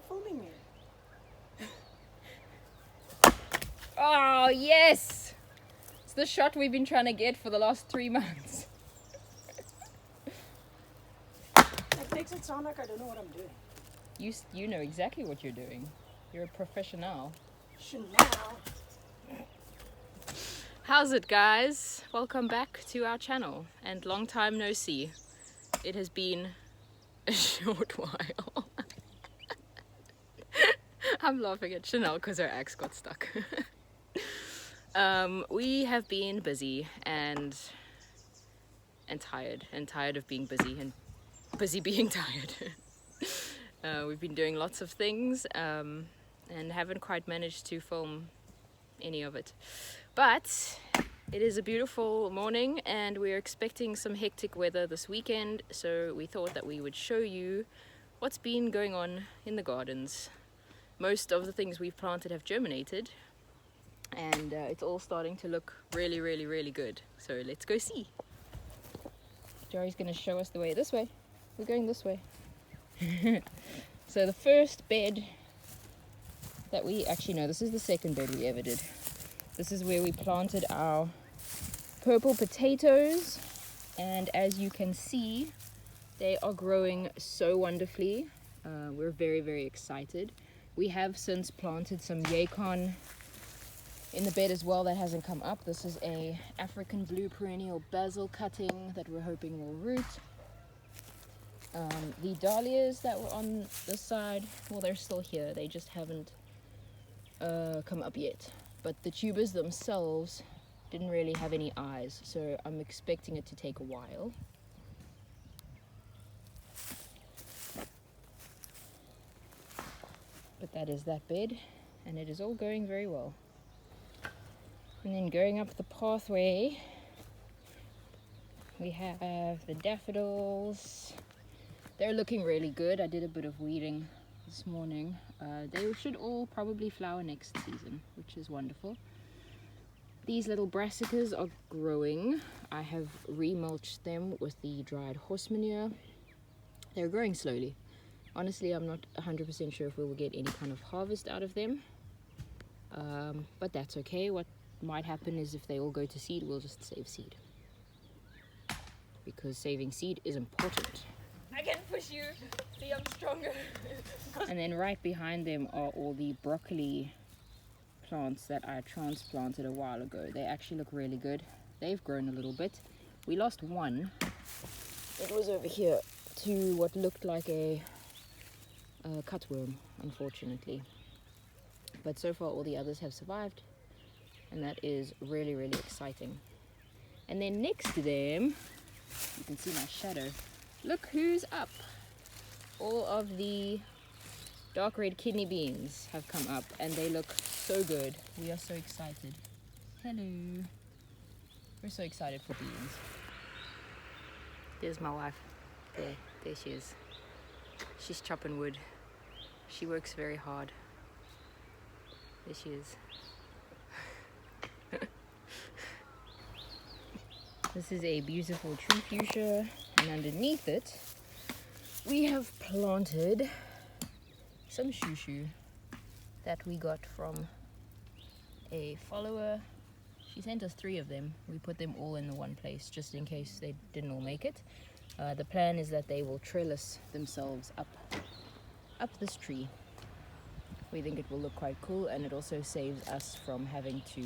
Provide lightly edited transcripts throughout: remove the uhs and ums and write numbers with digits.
you filming me? Oh, yes! It's the shot we've been trying to get for the last 3 months. It makes it sound like I don't know what I'm doing. You know exactly what you're doing. You're a professional. Chanel. How's it, guys? Welcome back to our channel, and long time no see. It has been a short while. I'm laughing at Chanel because her axe got stuck. We have been busy and tired of being busy and busy being tired. We've been doing lots of things and haven't quite managed to film any of it. But it is a beautiful morning and we're expecting some hectic weather this weekend, so we thought that we would show you what's been going on in the gardens. Most of the things we've planted have germinated, and it's all starting to look really, really, really good. So let's go see. Jory's going to show us the way. This way. We're going this way. So the first bed that we actually know, this is the second bed we ever did. This is where we planted our purple potatoes, and as you can see, they are growing so wonderfully. We're very, very excited. We have since planted some yacon in the bed as well that hasn't come up. This is a African blue perennial basil cutting that we're hoping will root. The dahlias that were on this side, well, they're still here. They just haven't come up yet. But the tubers themselves didn't really have any eyes, so I'm expecting it to take a while. But that is that bed, and it is all going very well. And then going up the pathway, we have the daffodils. They're looking really good. I did a bit of weeding this morning. They should all probably flower next season, which is wonderful. These little brassicas are growing. I have remulched them with the dried horse manure. They're growing slowly. Honestly, I'm not 100% sure if we will get any kind of harvest out of them. But that's okay. What might happen is if they all go to seed, we'll just save seed. Because saving seed is important. I can push you. See, I'm stronger. And then right behind them are all the broccoli plants that I transplanted a while ago. They actually look really good. They've grown a little bit. We lost one. It was over here to what looked like a cutworm, unfortunately. But so far all the others have survived, and that is really, really exciting. And then next to them, you can see my shadow. Look who's up. All of the dark red kidney beans have come up and they look so good. We are so excited. Hello. We're so excited for beans. There's my wife. There she is. She's chopping wood. She works very hard. There she is. This is a beautiful tree fuchsia, and underneath it we have planted some shushu that we got from a follower. She sent us 3 of them. We put them all in the one place just in case they didn't all make it. The plan is that they will trellis themselves up this tree. We think it will look quite cool, and it also saves us from having to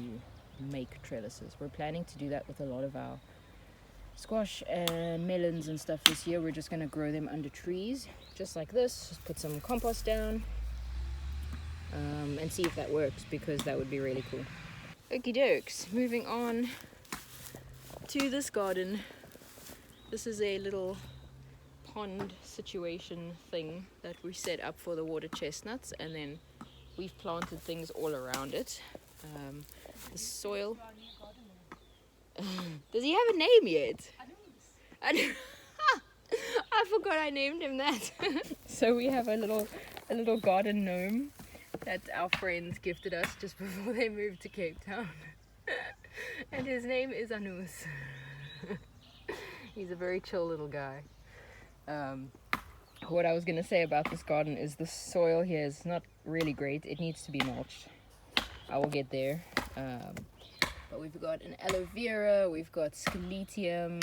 make trellises. We're planning to do that with a lot of our squash and melons and stuff this year. We're just going to grow them under trees just like this. Just put some compost down and see if that works, because that would be really cool. Okie dokes, moving on to this garden. This is a little pond situation thing that we set up for the water chestnuts, and then we've planted things all around it. The soil. Does he have a name yet? I forgot I named him that. So we have a little garden gnome that our friends gifted us just before they moved to Cape Town. And his name is Anus. He's a very chill little guy. what I was going to say about this garden is the soil here is not really great. It needs to be mulched. I will get there. But we've got an aloe vera, we've got scaletium,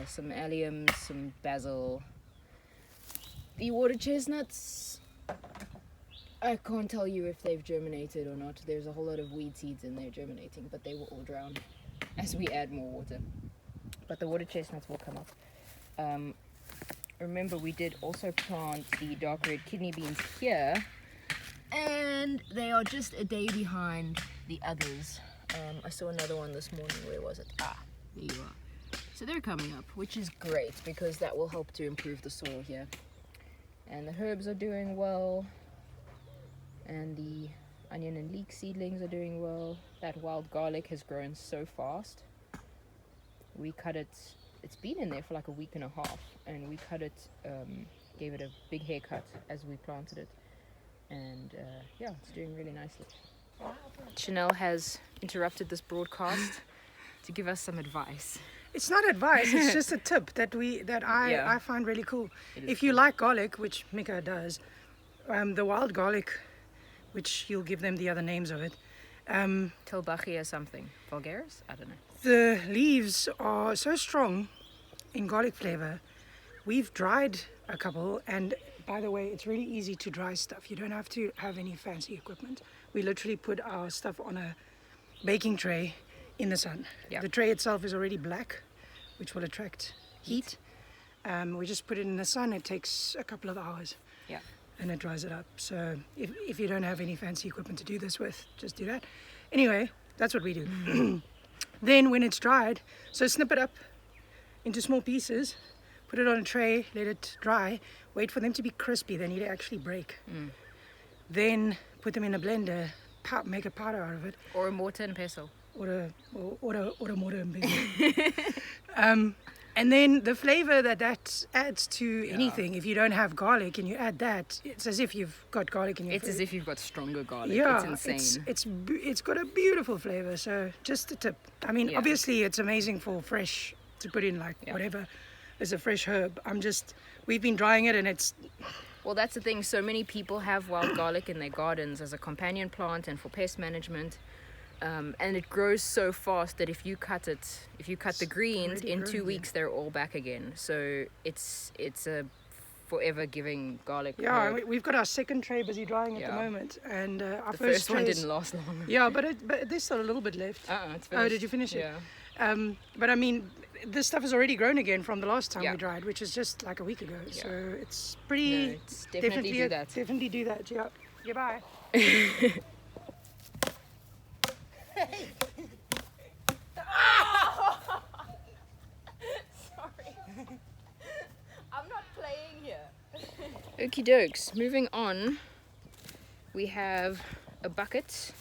some allium, some basil. The water chestnuts, I can't tell you if they've germinated or not. There's a whole lot of weed seeds in there germinating, but they will all drown as we add more water. But the water chestnuts will come up. Remember, we did also plant the dark red kidney beans here, and they are just a day behind the others. I saw another one this morning. Where was it? Ah, there you are. So they're coming up, which is great because that will help to improve the soil here. And the herbs are doing well, and the onion and leek seedlings are doing well. That wild garlic has grown so fast. We cut it, it's been in there for like a week and a half, and we cut it, gave it a big haircut as we planted it, and yeah, it's doing really nicely. Chanel has interrupted this broadcast to give us some advice. It's not advice, it's just a tip that I find really cool. If you like garlic, which Mika does, the wild garlic, which you'll give them the other names of it. Tilbachia something. Vulgaris? I don't know. The leaves are so strong in garlic flavor. We've dried a couple, and by the way, it's really easy to dry stuff. You don't have to have any fancy equipment. We literally put our stuff on a baking tray in the sun. The tray itself is already black, which will attract heat. We just put it in the sun. It takes a couple of hours. Yeah. And it dries it up. So if you don't have any fancy equipment to do this with, just do that. Anyway, that's what we do. Then when it's dried, so snip it up into small pieces, put it on a tray, let it dry, wait for them to be crispy. They need to actually break. Then put them in a blender, make a powder out of it. Or a mortar and pestle. Or a mortar and pestle. And then the flavor that adds to anything, if you don't have garlic and you add that, it's as if you've got garlic in your food. It's as if you've got stronger garlic. Yeah, it's insane. It's got a beautiful flavor. So just a tip. I mean, obviously it's amazing for fresh, to put in like whatever is a fresh herb. We've been drying it, and it's... Well, that's the thing. So many people have wild garlic in their gardens as a companion plant and for pest management. And it grows so fast that if you cut the greens, in 2 weeks they're all back again. So it's a forever giving garlic. Yeah, herb. we've got our second tray busy drying at the moment, and our the first one didn't last long. Yeah, but there's still a little bit left. It's finished. Oh, did you finish it? Yeah. But I mean, this stuff has already grown again from the last time we dried, which is just like a week ago. So it's pretty. No, it's definitely do that. Definitely do that. Yeah. Goodbye. Sorry. I'm not playing here. Okie dokes. Moving on, we have a bucket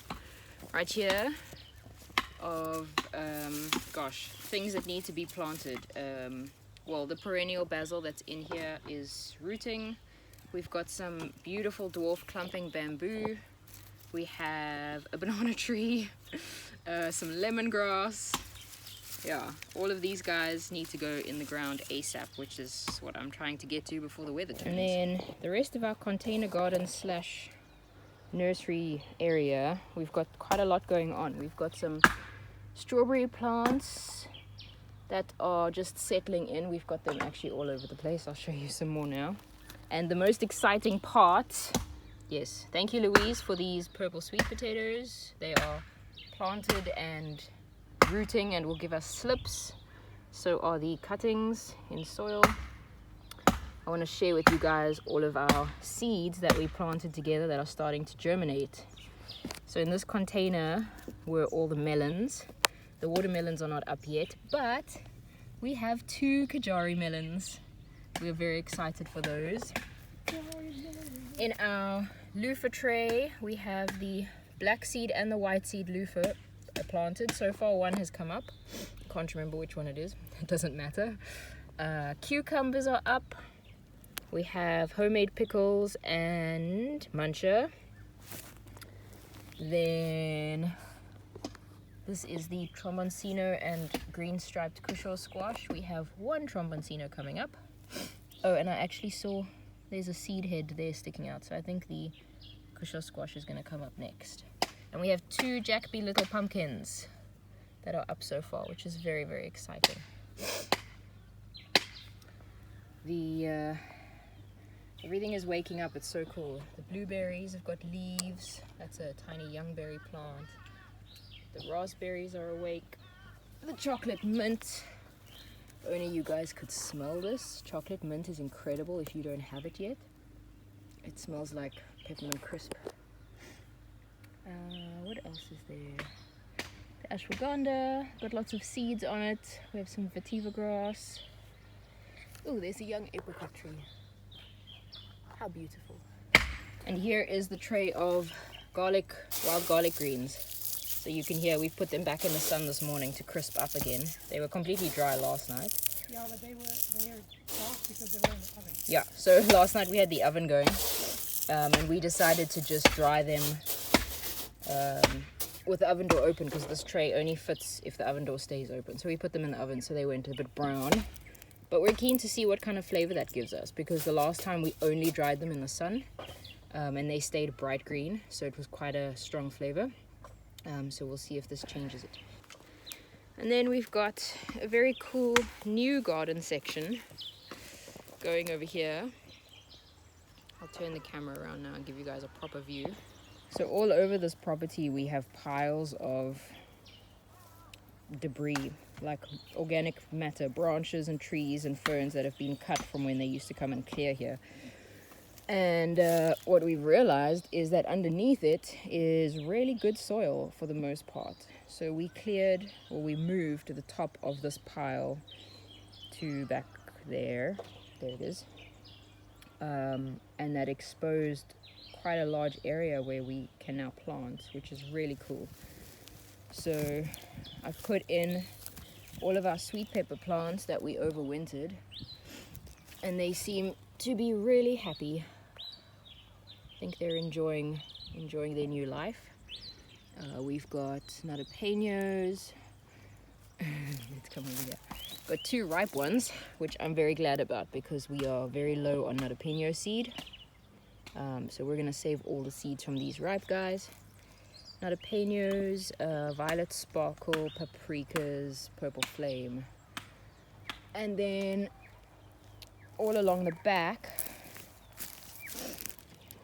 right here of things that need to be planted. Well, the perennial basil that's in here is rooting. We've got some beautiful dwarf clumping bamboo. We have a banana tree, some lemongrass. Yeah, all of these guys need to go in the ground ASAP, which is what I'm trying to get to before the weather turns. And then the rest of our container garden / nursery area, we've got quite a lot going on. We've got some strawberry plants that are just settling in. We've got them actually all over the place. I'll show you some more now. And the most exciting part... Yes, thank you, Louise, for these purple sweet potatoes. They are planted and rooting and will give us slips. So are the cuttings in soil. I want to share with you guys all of our seeds that we planted together that are starting to germinate. So in this container were all the melons. The watermelons are not up yet, but we have 2 Kajari melons. We're very excited for those. In our loofah tray, we have the black seed and the white seed loofah planted. So far, one has come up. Can't remember which one it is. It doesn't matter. Cucumbers are up. We have homemade pickles and muncher. Then this is the tromboncino and green striped cushaw squash. We have 1 tromboncino coming up. Oh, and I actually saw there's a seed head there sticking out, so I think the kusha squash is going to come up next. And we have 2 Jacoby little pumpkins that are up so far, which is very, very exciting. Everything is waking up. It's so cool. The blueberries have got leaves. That's a tiny young berry plant. The raspberries are awake. The chocolate mint. Only you guys could smell this. Chocolate mint is incredible if you don't have it yet. It smells like peppermint crisp. What else is there? The ashwagandha, got lots of seeds on it. We have some vetiver grass. Oh, there's a young apricot tree. How beautiful. And here is the tray of garlic, wild garlic greens. So you can hear we've put them back in the sun this morning to crisp up again. They were completely dry last night. Yeah, but they are soft because they were in the oven. Yeah, so last night we had the oven going, and we decided to just dry them with the oven door open, because this tray only fits if the oven door stays open. So we put them in the oven so they went a bit brown. But we're keen to see what kind of flavor that gives us, because the last time we only dried them in the sun, and they stayed bright green, so it was quite a strong flavor. So we'll see if this changes it. And then we've got a very cool new garden section going over here. I'll turn the camera around now and give you guys a proper view. So all over this property we have piles of debris, like organic matter, branches and trees and ferns that have been cut from when they used to come and clear here. And what we've realized is that underneath it is really good soil for the most part. So we moved to the top of this pile to back there. There it is. And that exposed quite a large area where we can now plant, which is really cool. So I've put in all of our sweet pepper plants that we overwintered, and they seem to be really happy. I think they're enjoying their new life. We've got jalapenos. Let's come over here. Got 2 ripe ones, which I'm very glad about, because we are very low on jalapeno seed. So we're gonna save all the seeds from these ripe guys. Jalapenos, violet sparkle, paprikas, purple flame. And then all along the back,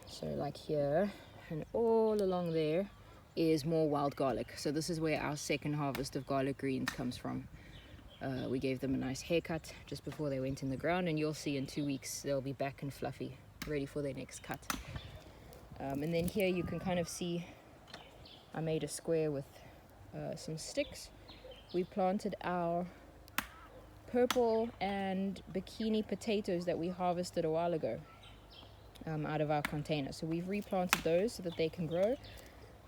so like here and all along there, is more wild garlic. So this is where our second harvest of garlic greens comes from. We gave them a nice haircut just before they went in the ground, and you'll see in 2 weeks they'll be back and fluffy, ready for their next cut. And then here you can kind of see I made a square with some sticks. We planted our purple and bikini potatoes that we harvested a while ago out of our container. So we've replanted those so that they can grow.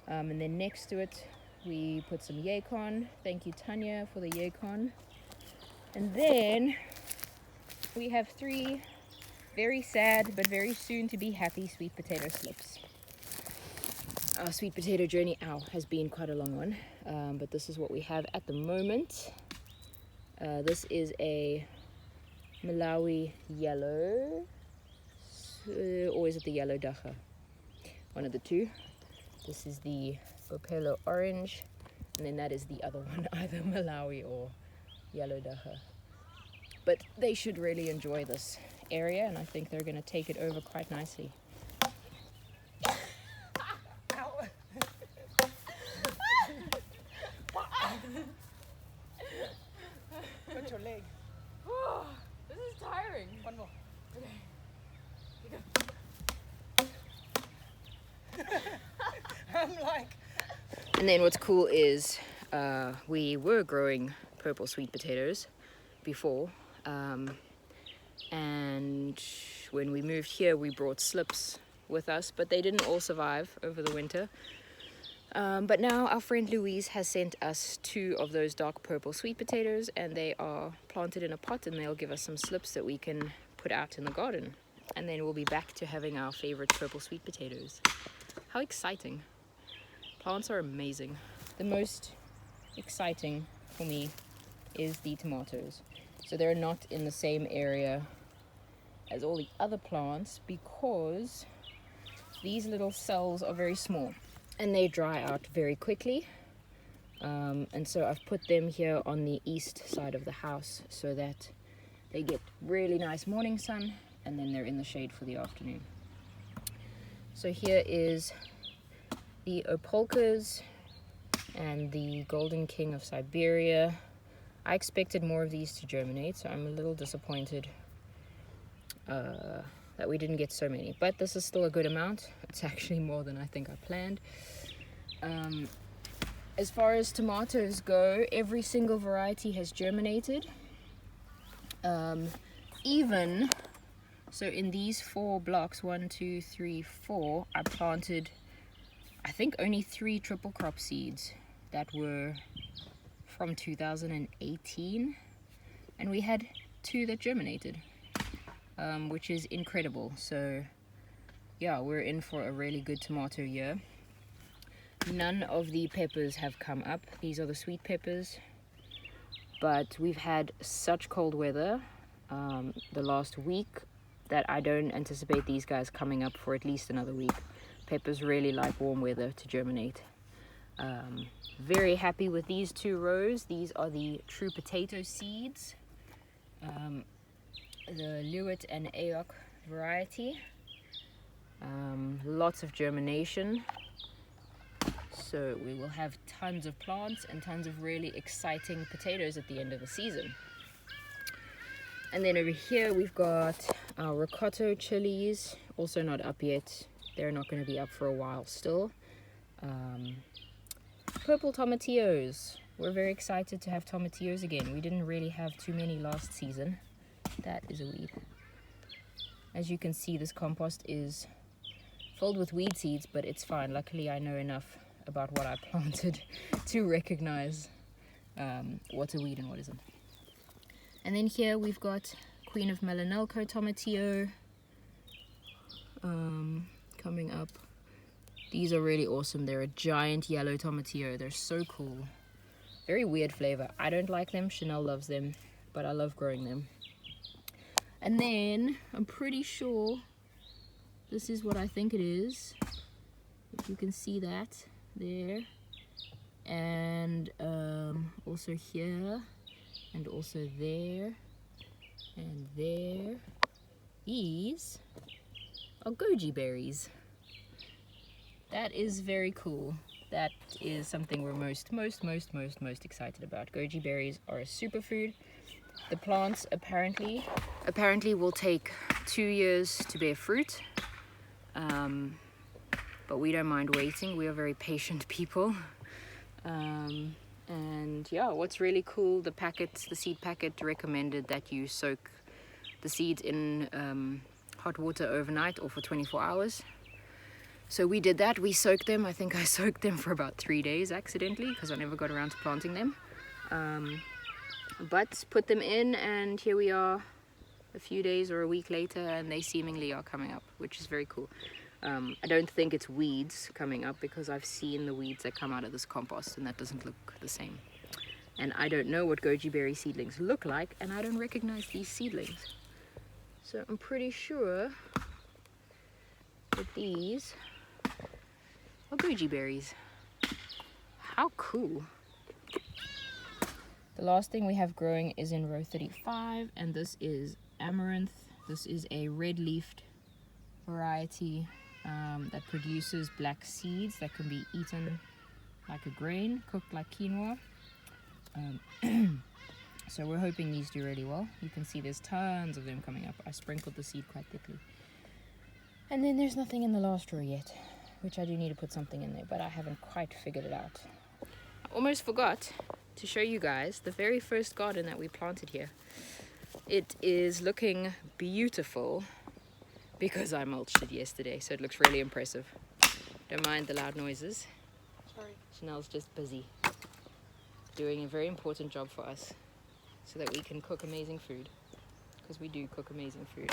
And then next to it, we put some yacon. Thank you, Tanya, for the yacon. And then we have 3 very sad but very soon to be happy sweet potato slips. Our sweet potato journey has been quite a long one, but this is what we have at the moment. This is a Malawi yellow, or is it the yellow dacha? One of the two. This is the Bopelo orange, and then that is the other one, either Malawi or yellow dacha. But they should really enjoy this area, and I think they're going to take it over quite nicely. Got your leg. This is tiring. One more. Okay. I'm like... And then what's cool is we were growing purple sweet potatoes before, and when we moved here we brought slips with us, but they didn't all survive over the winter. But now our friend Louise has sent us 2 of those dark purple sweet potatoes, and they are planted in a pot, and they'll give us some slips that we can put out in the garden. And then we'll be back to having our favorite purple sweet potatoes. How exciting. Plants are amazing. The most exciting for me is the tomatoes. So they're not in the same area as all the other plants because these little cells are very small and they dry out very quickly. And so I've put them here on the east side of the house so that they get really nice morning sun and then they're in the shade for the afternoon. So here is the opalkas and the golden king of Siberia. I expected more of these to germinate, so I'm a little disappointed that we didn't get so many, but this is still a good amount. It's actually more than I think I planned. As far as tomatoes go, every single variety has germinated. Even so, in these 4 blocks, 1, 2, 3, 4, I planted, I think, only 3 triple crop seeds that were from 2018, and we had 2 that germinated, which is incredible. So yeah, we're in for a really good tomato year. None of the peppers have come up. These are the sweet peppers, but we've had such cold weather the last week that I don't anticipate these guys coming up for at least another week. Peppers really like warm weather to germinate. Very happy with these 2 rows. These are the true potato seeds, the Lewitt and Aok variety. Lots of germination. So we will have tons of plants and tons of really exciting potatoes at the end of the season. And then over here we've got our ricotta chilies, also not up yet. They're not going to be up for a while still. Purple tomatillos. We're very excited to have tomatillos again. We didn't really have too many last season. That is a weed. As you can see, this compost is filled with weed seeds, but it's fine. Luckily, I know enough about what I planted to recognize what's a weed and what isn't. And then here we've got Queen of Melanelco tomatillo coming up. These are really awesome. They're a giant yellow tomatillo. They're so cool. Very weird flavor. I don't like them. Chanel loves them, but I love growing them. And then I'm pretty sure this is what I think it is. If you can see that there. And also here. And also there. And there. These are goji berries. That is very cool. That is something we're most excited about. Goji berries are a superfood. The plants apparently will take 2 years to bear fruit. But we don't mind waiting. We are very patient people. And yeah, what's really cool, the seed packet recommended that you soak the seeds in hot water overnight or for 24 hours. So we did that. We soaked them. I think I soaked them for about 3 days accidentally because I never got around to planting them. But put them in, and here we are a few days or a week later, and they seemingly are coming up, which is very cool. I don't think it's weeds coming up because I've seen the weeds that come out of this compost and that doesn't look the same. And I don't know what goji berry seedlings look like, and I don't recognize these seedlings. So I'm pretty sure that these are goji berries. How cool. The last thing we have growing is in row 35, and this is amaranth. This is a red-leafed variety that produces black seeds that can be eaten like a grain, cooked like quinoa. So we're hoping these do really well. You can see there's tons of them coming up. I sprinkled the seed quite thickly. And then there's nothing in the last row yet, which I do need to put something in there, but I haven't quite figured it out. I almost forgot to show you guys the very first garden that we planted here. It is looking beautiful because I mulched it yesterday, so it looks really impressive. Don't mind the loud noises. Sorry. Chanel's just busy doing a very important job for us so that we can cook amazing food, because we do cook amazing food.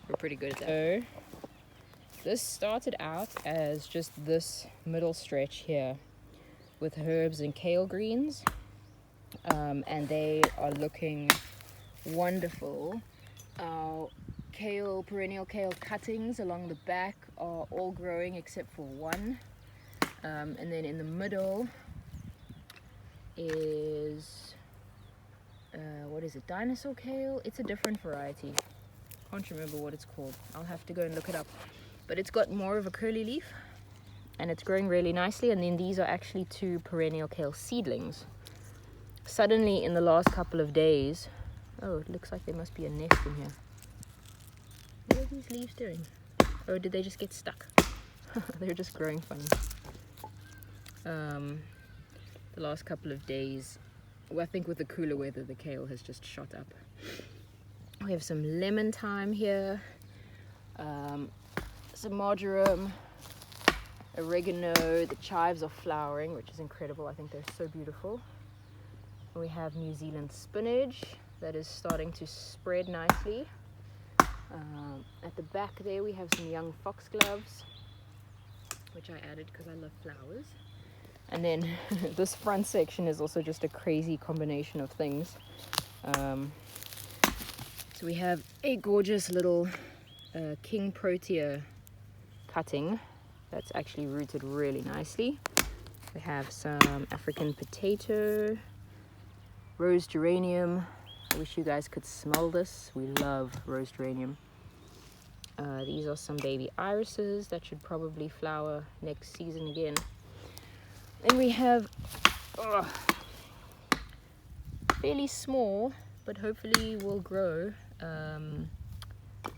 We're pretty good at that. So this started out as just this middle stretch here with herbs and kale greens, and they are looking wonderful. Our kale, perennial kale cuttings along the back are all growing except for one. And then in the middle is, what is it, dinosaur kale? It's a different variety. Can't remember what it's called. I'll have to go and look it up. But it's got more of a curly leaf and it's growing really nicely. And then these are actually 2 perennial kale seedlings. Suddenly in the last couple of days, oh, it looks like there must be a nest in here. What are these leaves doing? Oh, did they just get stuck? They're just growing funny. The last couple of days, well, I think with the cooler weather, the kale has just shot up. We have some lemon thyme here, some marjoram, oregano. The chives are flowering, which is incredible. I think they're so beautiful. We have New Zealand spinach that is starting to spread nicely. At the back there we have some young foxgloves, which I added because I love flowers. And then this front section is also just a crazy combination of things. So we have a gorgeous little King Protea cutting that's actually rooted really nicely. We have some African potato, rose geranium. I wish you guys could smell this. We love rose geranium. These are some baby irises that should probably flower next season again. Then we have fairly small, but hopefully will grow,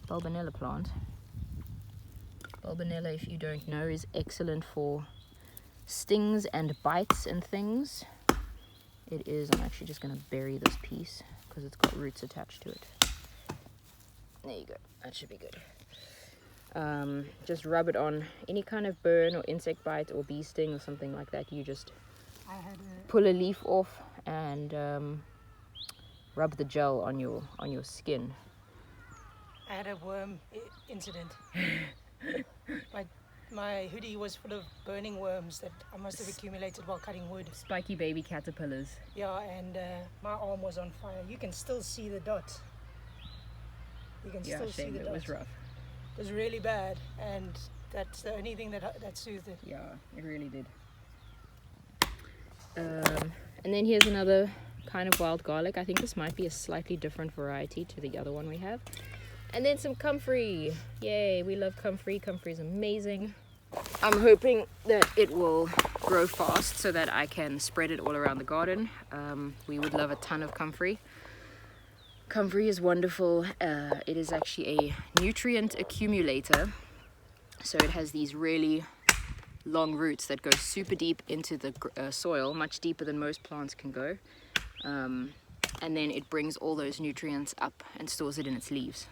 bulbinella plant. Bulbinella, if you don't know, is excellent for stings and bites and things. It is, I'm actually just going to bury this piece because it's got roots attached to it. There you go, that should be good. Just rub it on any kind of burn or insect bite or bee sting or something like that. You just pull a leaf off and rub the gel on your skin. I had a worm incident. My hoodie was full of burning worms that I must have accumulated while cutting wood. Spiky baby caterpillars. Yeah, and my arm was on fire. You can still see the dots. You can still see the dots. It was rough. It was really bad, and that's the only thing that soothed it. Yeah, it really did. And then here's another kind of wild garlic. I think this might be a slightly different variety to the other one we have. And then some comfrey. Yay, we love comfrey. Comfrey is amazing. I'm hoping that it will grow fast so that I can spread it all around the garden. We would love a ton of comfrey. Comfrey is wonderful. It is actually a nutrient accumulator. So it has these really long roots that go super deep into the soil, much deeper than most plants can go. And then it brings all those nutrients up and stores it in its leaves.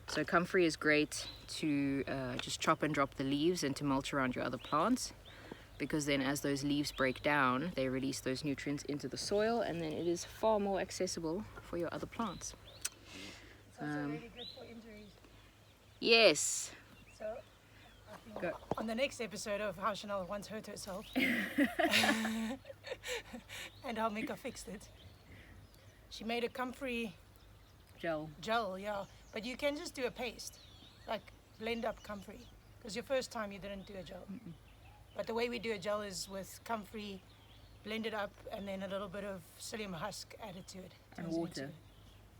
So comfrey is great to just chop and drop the leaves and to mulch around your other plants, because then as those leaves break down, they release those nutrients into the soil, and then it is far more accessible for your other plants. It's also really good for injuries. Yes. So I think on the next episode of How Chanel Once Hurt Herself and how Mika fixed it, she made a comfrey Gel. Yeah, but you can just do a paste, like blend up comfrey, because your first time you didn't do a gel. But the way we do a gel is with comfrey, blend it up, and then a little bit of psyllium husk added to it. And water.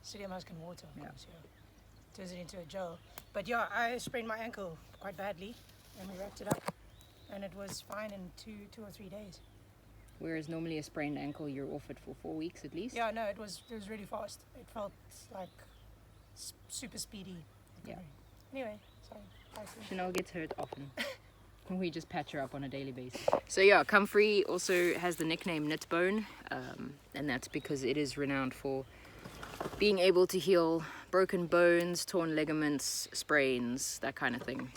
Psyllium husk and water, of course, yeah. Turns it into a gel. But yeah, I sprained my ankle quite badly, and we wrapped it up, and it was fine in two or 3 days. Whereas normally a sprained ankle, you're off it for 4 weeks at least. Yeah, no, it was really fast. It felt like super speedy. Yeah. Anyway, sorry. Chanel gets hurt often. We just patch her up on a daily basis. So yeah, comfrey also has the nickname knitbone, and that's because it is renowned for being able to heal broken bones, torn ligaments, sprains, that kind of thing.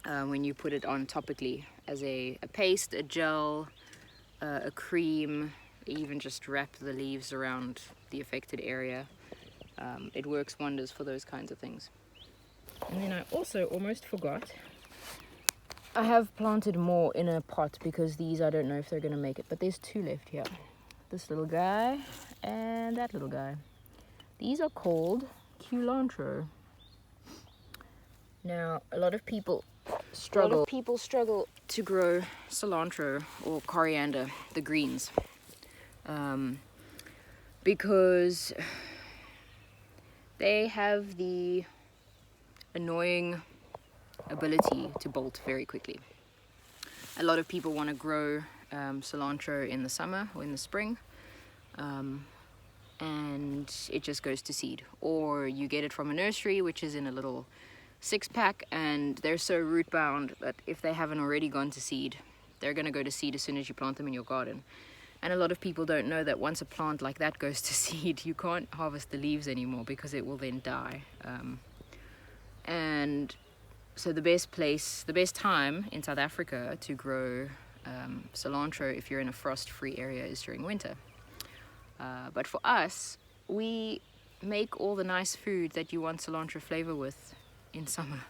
When you put it on topically as a paste, a gel, a cream, even just wrap the leaves around the affected area. It works wonders for those kinds of things. And then I also almost forgot, I have planted more in a pot because these, I don't know if they're going to make it, but there's 2 left here. This little guy and that little guy. These are called culantro. Now, a lot of people struggle to grow cilantro or coriander, the greens, because they have the annoying ability to bolt very quickly. A lot of people want to grow cilantro in the summer or in the spring, and it just goes to seed. Or you get it from a nursery, which is in a little 6-pack, and they're so root bound that if they haven't already gone to seed, they're going to go to seed as soon as you plant them in your garden. And a lot of people don't know that once a plant like that goes to seed, you can't harvest the leaves anymore because it will then die. And so the best time in South Africa to grow cilantro if you're in a frost-free area is during winter. But for us, we make all the nice food that you want cilantro flavor with in summer,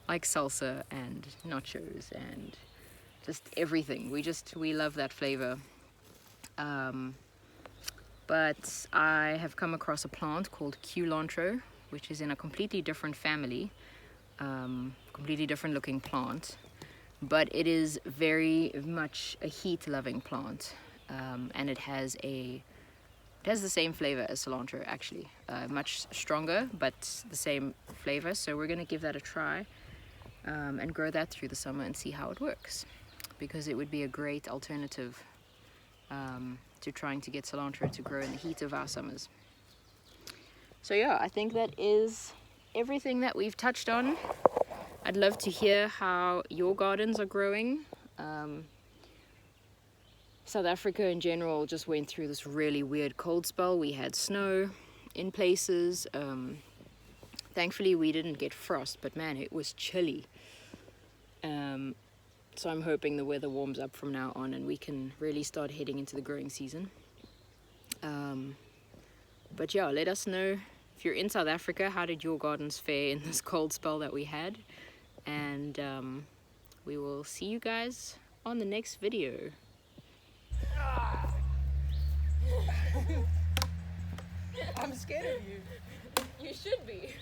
like salsa and nachos and just everything. We love that flavor. But I have come across a plant called culantro, which is in a completely different family, completely different looking plant, but it is very much a heat loving plant, and it has the same flavor as cilantro, actually, much stronger, but the same flavor. So we're going to give that a try and grow that through the summer and see how it works, because it would be a great alternative to trying to get cilantro to grow in the heat of our summers. So yeah, I think that is everything that we've touched on. I'd love to hear how your gardens are growing. South Africa in general just went through this really weird cold spell. We had snow in places. Thankfully we didn't get frost, but man, it was chilly. So I'm hoping the weather warms up from now on and we can really start heading into the growing season. But yeah, let us know if you're in South Africa, how did your gardens fare in this cold spell that we had? And we will see you guys on the next video. I'm scared of you. You should be.